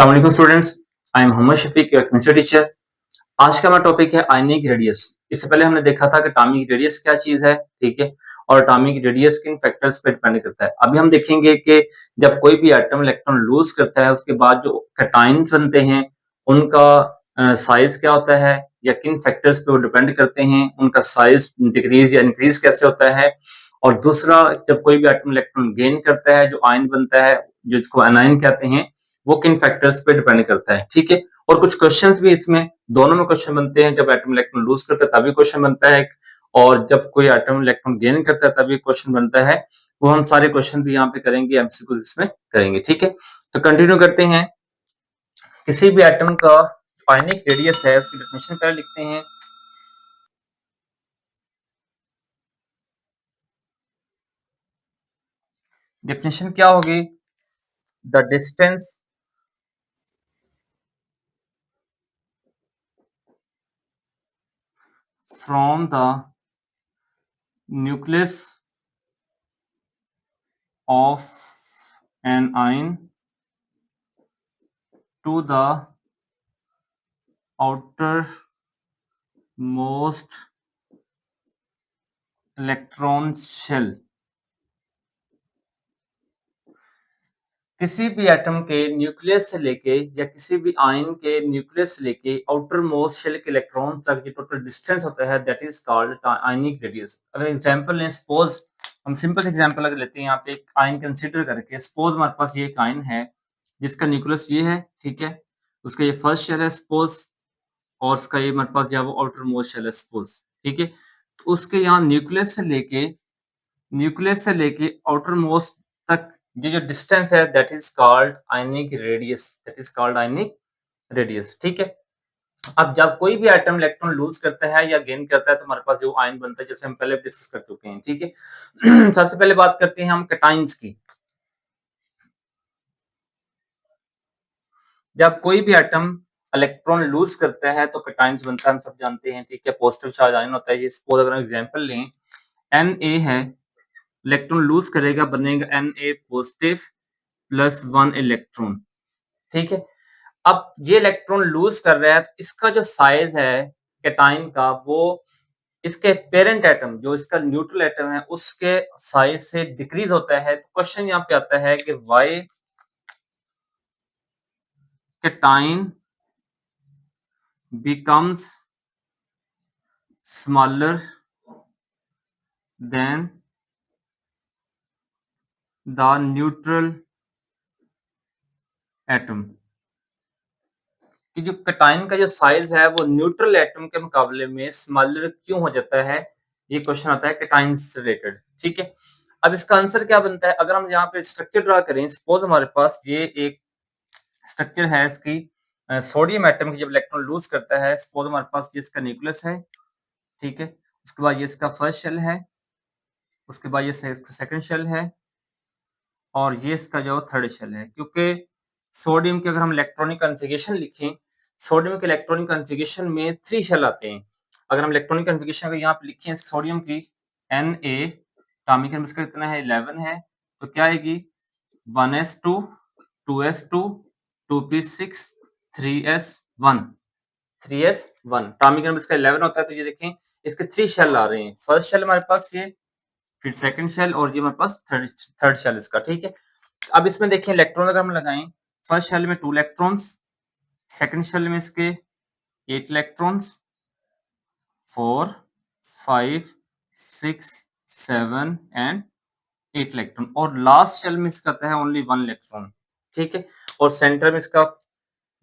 अस्सलाम वालेकुम students, I am Mohammad Shafiq, your chemistry teacher. आज का हमारा टॉपिक है आयनिक रेडियस। इससे पहले हमने देखा था कि एटॉमिक रेडियस क्या चीज है, ठीक है, और एटॉमिक रेडियस किन फैक्टर्स पे डिपेंड करता है। अभी हम देखेंगे कि जब कोई भी एटम इलेक्ट्रॉन लूज करता है, उसके बाद जो कैटाइन्स बनते हैं, उनका साइज क्या होता है या किन फैक्टर्स पे वो डिपेंड करते हैं, उनका साइज डिक्रीज या इंक्रीज कैसे होता है। और दूसरा, जब कोई भी एटम इलेक्ट्रॉन गेन करता है, जो आयन बनता है, जिसको एनायन कहते हैं, वो किन फैक्टर्स पे डिपेंड करता है, ठीक है। और कुछ क्वेश्चंस भी इसमें दोनों में क्वेश्चन बनते हैं। जब एटम इलेक्ट्रॉन लूज करता है तभी क्वेश्चन बनता है, और जब कोई एटम इलेक्ट्रॉन गेन करता है तभी क्वेश्चन बनता है। वो हम सारे क्वेश्चन भी यहाँ पे करेंगे, एमसीक्यू इसमें करेंगे, ठीक है। तो कंटिन्यू करते हैं। किसी भी एटम का आयनिक रेडियस है, उसकी डेफिनेशन पहले लिखते हैं। डेफिनेशन क्या होगी? The distance from the nucleus of an ion to the outermost electron shell। किसी भी एटम के न्यूक्लियस से लेके या किसी भी आयन के न्यूक्लियस से लेके आउटर मोस्ट शेल के इलेक्ट्रॉन तक जो टोटल डिस्टेंस होता है, that is called ionic radius. अगर एग्जांपल लें, सपोज हम सिंपल एग्जांपल अगर लेते हैं यहाँ पे, एक आयन कंसीडर करके, सपोज हमारे पास ये एक आयन है जिसका न्यूक्लियस ये है, ठीक है, उसका ये फर्स्ट शेल है सपोज, और उसका ये हमारे पास जो है वो आउटर मोस्ट शेल है सपोज, ठीक है। तो उसके यहाँ न्यूक्लियस से लेके आउटर मोस्ट तक ये जो डिस्टेंस है, that is called ionic radius, that is called ionic radius, ठीक है। अब जब कोई भी एटम इलेक्ट्रॉन लूज करता है या गेन करता है तो हमारे पास जो आयन बनता है, जैसे हम पहले डिस्कस कर चुके हैं, ठीक है। सबसे पहले बात करते हैं हम कैटाइन्स की। जब कोई भी एटम इलेक्ट्रॉन लूज करता है तो कैटाइन्स बनता है, हम सब जानते हैं, ठीक है। पॉजिटिव चार्ज आयन होता है। ये सपोज अगर हम एग्जांपल लें, Na है, इलेक्ट्रॉन लूज करेगा, बनेगा Na पॉजिटिव प्लस 1 इलेक्ट्रॉन, ठीक है। अब ये इलेक्ट्रॉन लूज कर रहा है तो इसका जो साइज है कैटाइन का, वो इसके पेरेंट एटम, जो इसका न्यूट्रल एटम है, उसके साइज से डिक्रीज होता है। तो क्वेश्चन यहाँ पे आता है कि why cation becomes smaller than the neutral atom। कि जो कैटाइन का जो साइज है वो न्यूट्रल एटम के मुकाबले में स्मॉलर क्यों हो जाता है, ये क्वेश्चन आता है कैटाइन से रिलेटेड, ठीक है। अब इसका आंसर क्या बनता है? अगर हम यहाँ पे स्ट्रक्चर ड्रा करें, सपोज हमारे पास ये एक स्ट्रक्चर है इसकी, सोडियम एटम की जब इलेक्ट्रॉन लूज करता है, सपोज हमारे पास ये इसका न्यूक्लियस है, ठीक है। उसके बाद ये इसका फर्स्ट शेल है, उसके बाद ये सेकंड शेल है, और ये इसका जो थर्ड शेल है। क्योंकि सोडियम की अगर हम इलेक्ट्रॉनिक कॉन्फ़िगरेशन लिखें, सोडियम के इलेक्ट्रॉनिक कॉन्फ़िगरेशन में 3 शेल आते हैं। अगर हम इलेक्ट्रॉनिक कॉन्फ़िगरेशन अगर यहाँ पे लिखें सोडियम की, Na एटॉमिक नंबर इसका कितना है, 11 है, तो क्या आएगी 1s2 2s2 2p6 3s1 3s1। Atomic number इसका 11 होता है, तो ये देखें इसके 3 शेल आ रहे हैं। फर्स्ट शेल हमारे पास ये, फिर सेकंड शेल, और ये हमारे पास थर्ड शेल इसका, ठीक है। अब इसमें देखिए इलेक्ट्रॉन अगर हम लगाएं, फर्स्ट शेल में 2 इलेक्ट्रॉन्स, सेकंड शेल में इसके 8 इलेक्ट्रॉन्स, 4 5 6 7 एंड 8 इलेक्ट्रॉन, और लास्ट शेल में इसका आता है ओनली 1 इलेक्ट्रॉन, ठीक है। और सेंटर में इसका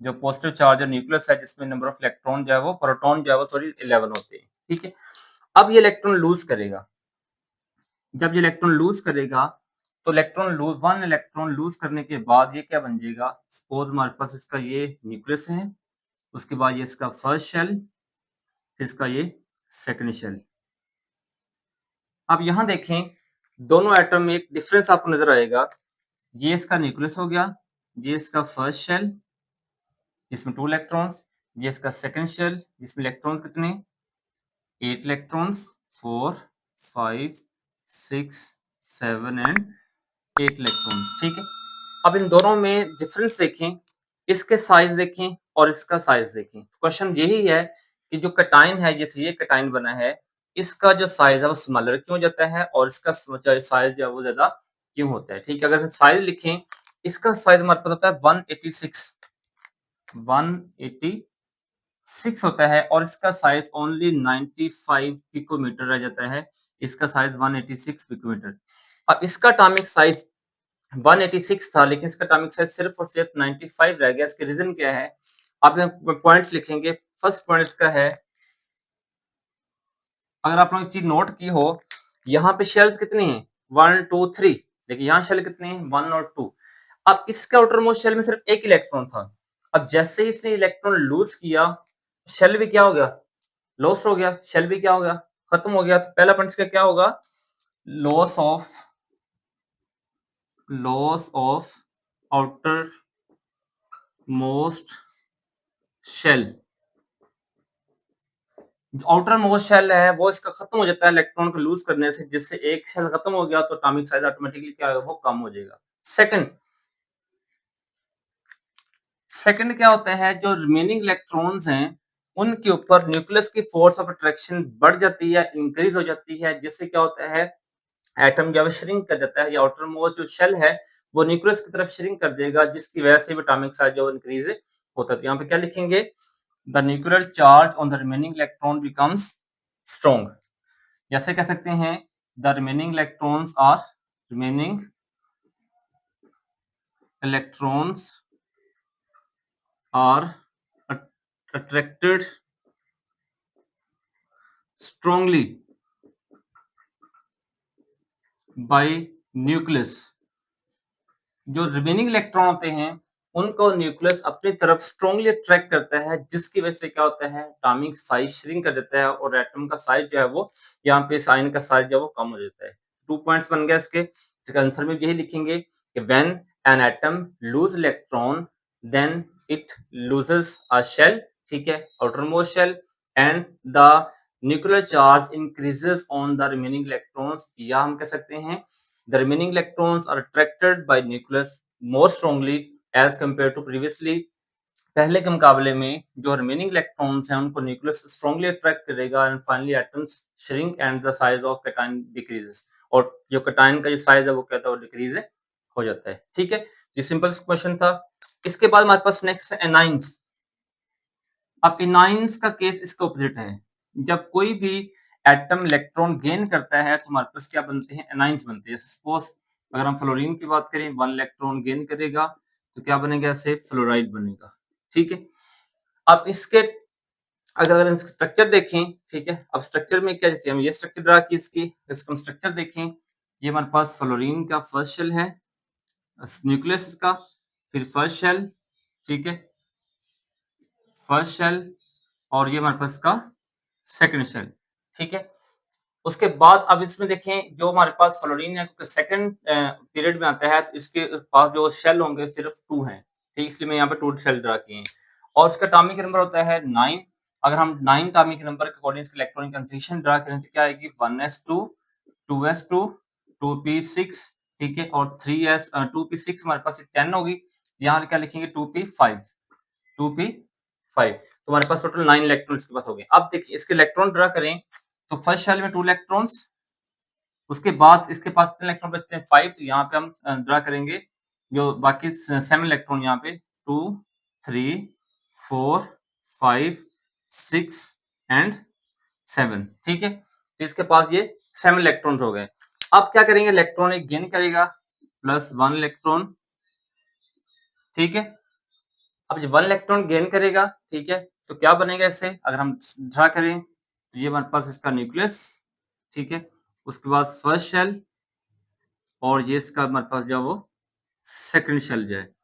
जो पॉजिटिव चार्ज है न्यूक्लियस है, जिसमें नंबर ऑफ इलेक्ट्रॉन जो है वो, प्रोटॉन जो है वो, सॉरी 11 होते हैं, ठीक है। अब ये इलेक्ट्रॉन लूज करेगा, जब ये इलेक्ट्रॉन लूज करेगा तो वन इलेक्ट्रॉन लूज करने के बाद ये क्या बन जाएगा, सपोज हमारे पास इसका ये न्यूक्लियस है, उसके बाद ये इसका फर्स्ट शेल, फिर इसका ये सेकंड शेल। अब यहां देखें दोनों एटम में एक डिफरेंस आपको नजर आएगा। ये इसका न्यूक्लियस हो गया, ये इसका फर्स्ट शेल जिसमें 2 इलेक्ट्रॉन्स, ये इसका सेकंड शेल जिसमें इलेक्ट्रॉन्स कितने, 8 इलेक्ट्रॉन्स, 4 5 6 7 एंड 8 इलेक्ट्रॉन्स, ठीक है। अब इन दोनों में डिफरेंस देखें, इसके साइज देखें और इसका साइज देखें। क्वेश्चन यही है कि जो कटाइन है, जैसे ये कटाइन बना है, इसका जो साइज है वो स्मॉलर क्यों हो जाता है और इसका साइज जो है वो ज्यादा क्यों होता है। ठीक है, अगर साइज लिखें, इसका साइज हमारे पास होता है 186 होता है और इसका साइज ओनली 95 पिकोमीटर रह जाता है। इसका साइज 186 पिकोमीटर। अब इसका एटॉमिक साइज 186 था, लेकिन इसका एटॉमिक साइज सिर्फ और सिर्फ 95 रह गया। इसके रीजन क्या है? आप पॉइंट्स लिखेंगे। फर्स्ट पॉइंट इसका है, अगर आप लोगों ने चीज नोट की हो, यहाँ पे शेल्स कितनी हैं? 1 2 3, लेकिन यहाँ शेल कितनी है? 1 और 2। अब इसके आउटर मोस्ट शेल में सिर्फ एक इलेक्ट्रॉन था। अब जैसे ही इसने इलेक्ट्रॉन लूज किया, शेल भी क्या हो गया? लॉस हो गया। शेल भी क्या हो गया? खत्म हो गया। तो पहला पॉइंट इसका क्या होगा? Loss of outermost shell. Outermost shell है वो इसका खत्म हो जाता है इलेक्ट्रॉन को लूज करने से, जिससे एक शेल खत्म हो गया तो एटॉमिक साइज ऑटोमेटिकली क्या होगा? वो कम हो जाएगा। सेकंड क्या होता है? जो रिमेनिंग इलेक्ट्रॉन्स हैं उनके ऊपर न्यूक्लियस की फोर्स ऑफ अट्रैक्शन बढ़ जाती है, इंक्रीज हो जाती है, जिससे क्या होता है? एटम जब श्रिंक कर जाता है, या आउटर मोस्ट जो शेल है वो न्यूक्लियस की तरफ श्रिंक कर देगा, जिसकी वजह से एटॉमिक साइज जो इंक्रीज होता है। तो यहाँ पे क्या लिखेंगे? The nuclear charge on the remaining electron becomes strong. जैसे कह सकते हैं, the remaining electrons are attracted strongly by nucleus। जो रिमेनिंग इलेक्ट्रॉन होते हैं उनको न्यूक्लियस अपनी तरफ स्ट्रांगली अट्रैक्ट करता है, जिसकी वजह से क्या होता है? एटॉमिक साइज श्रिंक कर देता है और एटम का साइज जो है वो, यहाँ पे साइन का साइज जो है वो कम हो जाता है। 2 पॉइंट्स बन गया इसके। इसका आंसर में यही लिखेंगे कि when an atom lose electron then it loses a shell, ठीक है, outermost shell, and the nuclear charge increases on the remaining electrons, या हम कह सकते हैं the remaining electrons are attracted by nucleus more strongly as compared to previously। पहले के मुकाबले में जो रिमेनिंग इलेक्ट्रॉन्स हैं उनको न्यूक्लियस स्ट्रांगली अट्रैक्ट करेगा, and finally atoms shrink and the size of cation decreases, और जो कैटायन का जो साइज है वो कहता है वो डिक्रीज हो जाता है। ठीक है, ये सिंपल क्वेश्चन था। इसके बाद हमारे पास नेक्स्ट है एनाइंस। अब एनाइंस का केस इसका ऑपोजिट है। जब कोई भी एटम इलेक्ट्रॉन गेन करता है तो हमारे पास क्या बनते हैं? एनाइंस बनते हैं। सपोज अगर हम फ्लोरीन की बात करें, 1 इलेक्ट्रॉन गेन करेगा तो क्या बनेगा? ऐसे फ्लोराइड बनेगा। ठीक है, अब इसके अगर हम स्ट्रक्चर देखें, ठीक है, अब स्ट्रक्चर में क्या, जैसे हम ये स्ट्रक्चर ड्रा की इसका स्ट्रक्चर देखें, ये हमारे पास फ्लोरीन का फर्स्ट शेल है, न्यूक्लियस इसका, फिर फर्स्ट शेल, ठीक है, फर्स्ट शेल, और ये हमारे पास का सेकंड शेल। ठीक है, उसके बाद अब इसमें देखें, जो हमारे पास फ्लोरीन है सेकंड पीरियड में आता है, तो इसके पास जो शेल होंगे सिर्फ 2 हैं। ठीक, इसलिए मैं यहाँ पे 2 शेल ड्रा किए हैं, और इसका एटॉमिक नंबर होता है 9। अगर हम 9 एटॉमिक नंबर के अकॉर्डिंग इसकी इलेक्ट्रॉनिक कन्फिग्रेशन ड्रा करें तो क्या आएगी? 1s2 2s2 2p6, ठीक है, और 2p6 हमारे पास 10 होगी। यहाँ क्या लिखेंगे? 2p5 तो हमारे पास टोटल 9 इलेक्ट्रॉन इसके पास हो गए। अब देखिए इसके इलेक्ट्रॉन ड्रा करें तो फर्स्ट शेल में 2 इलेक्ट्रॉन्स, उसके बाद इसके पास कितने इलेक्ट्रॉन बचते हैं? 5। तो यहाँ पे हम ड्रा करेंगे जो बाकी 7 इलेक्ट्रॉन, यहाँ पे 2 3 4 5 6 एंड 7। ठीक है, तो इसके पास ये 7 इलेक्ट्रॉन हो गए। अब क्या करेंगे? इलेक्ट्रॉन एक गेन करेगा प्लस 1 इलेक्ट्रॉन। ठीक है, अब जब 1 इलेक्ट्रॉन गेन करेगा, ठीक है, तो क्या बनेगा इससे? अगर हम ड्रा करें तो ये हमारे पास इसका न्यूक्लियस, ठीक है, उसके बाद फर्स्ट शेल, और ये इसका हमारे पास जो वो सेकंड शेल जो है।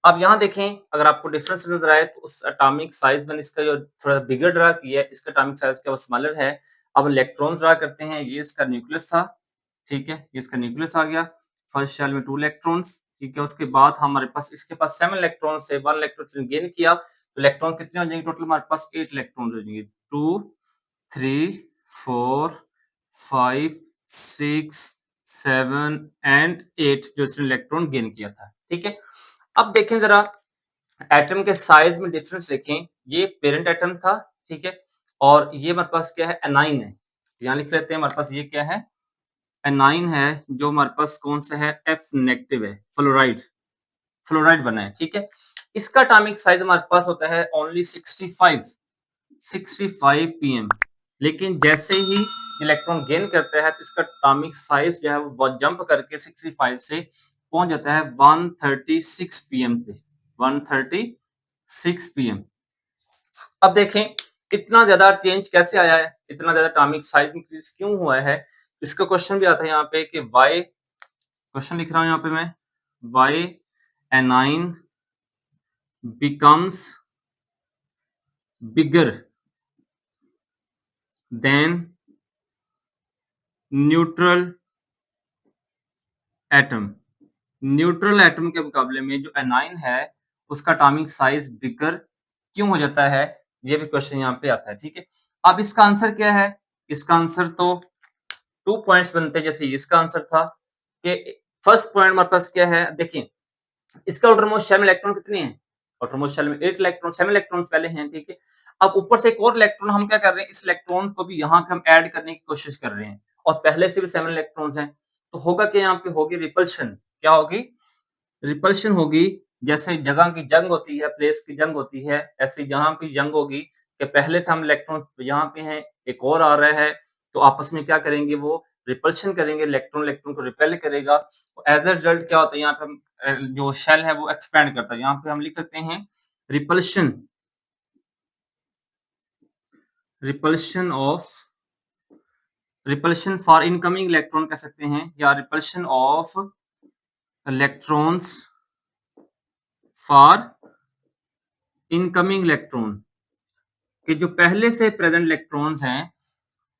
अब यहाँ देखें, अगर आपको डिफरेंस नजर आए तो उस एटॉमिक साइज में इसका जो थोड़ा बिगर ड्रा किया है, इसका एटॉमिक साइज क्या वो स्मॉलर है। अब इलेक्ट्रॉन ड्रा करते हैं, ये इसका न्यूक्लियस था, ठीक है, ये इसका न्यूक्लियस आ गया, फर्स्ट शेल में 2 इलेक्ट्रॉन्स, ठीक है, उसके बाद हमारे पास इसके पास 7 इलेक्ट्रॉन से 1 इलेक्ट्रॉन गेन किया, तो इलेक्ट्रॉन कितने हो जाएंगे? टोटल हमारे पास 8 इलेक्ट्रॉन हो जाएंगे। 2 3 4 5 6 7 एंड 8 जो इसने इलेक्ट्रॉन गेन किया था। ठीक है, अब देखें जरा एटम के साइज में डिफरेंस देखें, ये पेरेंट एटम था, ठीक है? और ये हमारे पास क्या है? एनाइन है। यहाँ लिख लेते हैं, हमारे पास ये क्या है? एनाइन है, जो हमारे पास कौन सा है? एफ नेगेटिव है, फ्लोराइड। फ्लोराइड बना है, ठीक है? इसका एटॉमिक साइज हमारे पास होता है ओनली 65 पीएम। लेकिन जैसे ही इलेक्ट्रॉन गेन करता है तो इसका एटॉमिक साइज जो है वो जंप करके 65 से पहुंच जाता है 136 पीएम पे। 136 पीएम। अब देखें इतना ज्यादा चेंज कैसे आया है, इतना ज्यादा एटॉमिक साइज इंक्रीज क्यों हुआ है? इसका क्वेश्चन भी आता है यहाँ पे कि वाई, क्वेश्चन लिख रहा हूं यहाँ पे मैं, why anion becomes bigger than neutral atom। Neutral atom के मुकाबले में जो एनाइन है उसका एटॉमिक साइज बिगर क्यों हो जाता है? ये भी क्वेश्चन यहाँ पे आता है, ठीक है? अब इसका आंसर क्या है? इसका आंसर तो 2 पॉइंट्स बनते हैं, जैसे इसका आंसर था कि फर्स्ट पॉइंट हमारे पास क्या है? देखिए इसका आउटरमोस्ट शेल में इलेक्ट्रॉन कितने हैं? आउटरमोस्ट शेल में 8 इलेक्ट्रॉन, 7 इलेक्ट्रॉन पहले हैं, ठीक है? अब ऊपर से एक और इलेक्ट्रॉन हम क्या कर रहे हैं? इस इलेक्ट्रॉन को भी यहाँ पे हम ऐड करने की कोशिश कर रहे हैं और पहले से भी 7 इलेक्ट्रॉन्स हैं, तो होगा क्या? यहाँ पे होगी रिपल्शन। क्या होगी? रिपल्शन होगी। जैसे जगह की जंग होती है, प्लेस की जंग होती है, ऐसे जहां पे जंग होगी कि पहले से हम इलेक्ट्रॉन यहाँ पे हैं, एक और आ रहा है, तो आपस में क्या करेंगे? वो रिपल्शन करेंगे, इलेक्ट्रॉन इलेक्ट्रॉन को रिपेल करेगा। एज अ रिजल्ट क्या होता है? यहाँ पे हम जो शेल है वो एक्सपेंड करता है। यहाँ पे हम लिख सकते हैं repulsion, repulsion of, repulsion for incoming electron कह सकते हैं, या repulsion of electrons for incoming electron, कि जो पहले से प्रेजेंट इलेक्ट्रॉन्स हैं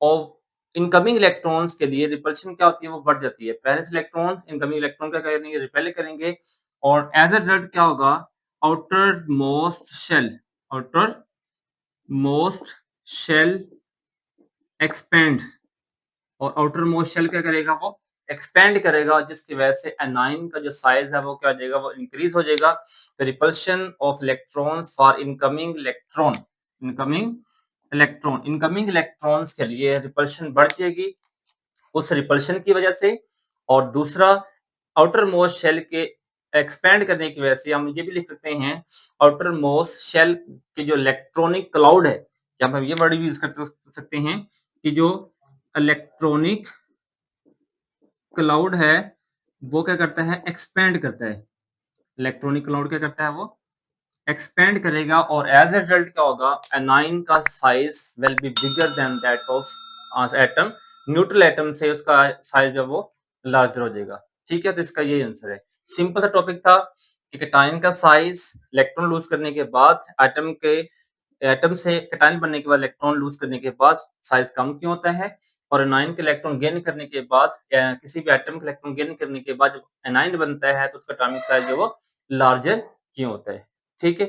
और इनकमिंग इलेक्ट्रॉन्स के लिए रिपल्शन क्या होती है? वो बढ़ जाती है। पहले से इलेक्ट्रॉन इनकमिंग इलेक्ट्रॉन क्या करेंगे? रिपेल करेंगे और एज अ रिजल्ट क्या होगा? Outermost shell, outermost shell expand, और आउटर मोस्ट शेल क्या करेगा? वो एक्सपेंड करेगा, जिसकी वजह से एनाइन का जो साइज है वो क्या हो जाएगा? वो इंक्रीज हो जाएगा। तो repulsion of electrons for incoming electron, incoming electron, incoming electrons के लिए रिपल्शन बढ़ जाएगी उस रिपल्शन की वजह से। और दूसरा, आउटर मोस्ट शेल के एक्सपेंड करने की वजह से हम ये भी लिख सकते हैं आउटर मोस्ट शेल के जो इलेक्ट्रॉनिक क्लाउड है, या हम ये वर्ड भी यूज कर सकते हैं कि जो इलेक्ट्रॉनिक क्लाउड है वो क्या करता है? एक्सपेंड करता है। इलेक्ट्रॉनिक क्लाउड क्या करता है? वो एक्सपेंड करेगा और एज ए रिजल्ट क्या होगा? एनाइन का size will be bigger than that of atom. Neutral atom से उसका साइज जो वो लार्जर हो जाएगा, ठीक है? तो इसका ये आंसर है। सिंपल सा टॉपिक था कि कैटायन का साइज इलेक्ट्रॉन लूज करने के बाद, एटम से कैटायन बनने के बाद इलेक्ट्रॉन लूज करने के बाद साइज कम क्यों होता है, और एनाइन के इलेक्ट्रॉन गेन करने के बाद, किसी भी एटम के इलेक्ट्रॉन गेन करने के बाद जब एनाइन बनता है तो उसका एटॉमिक साइज जो वो लार्जर क्यों होता है, ठीक है?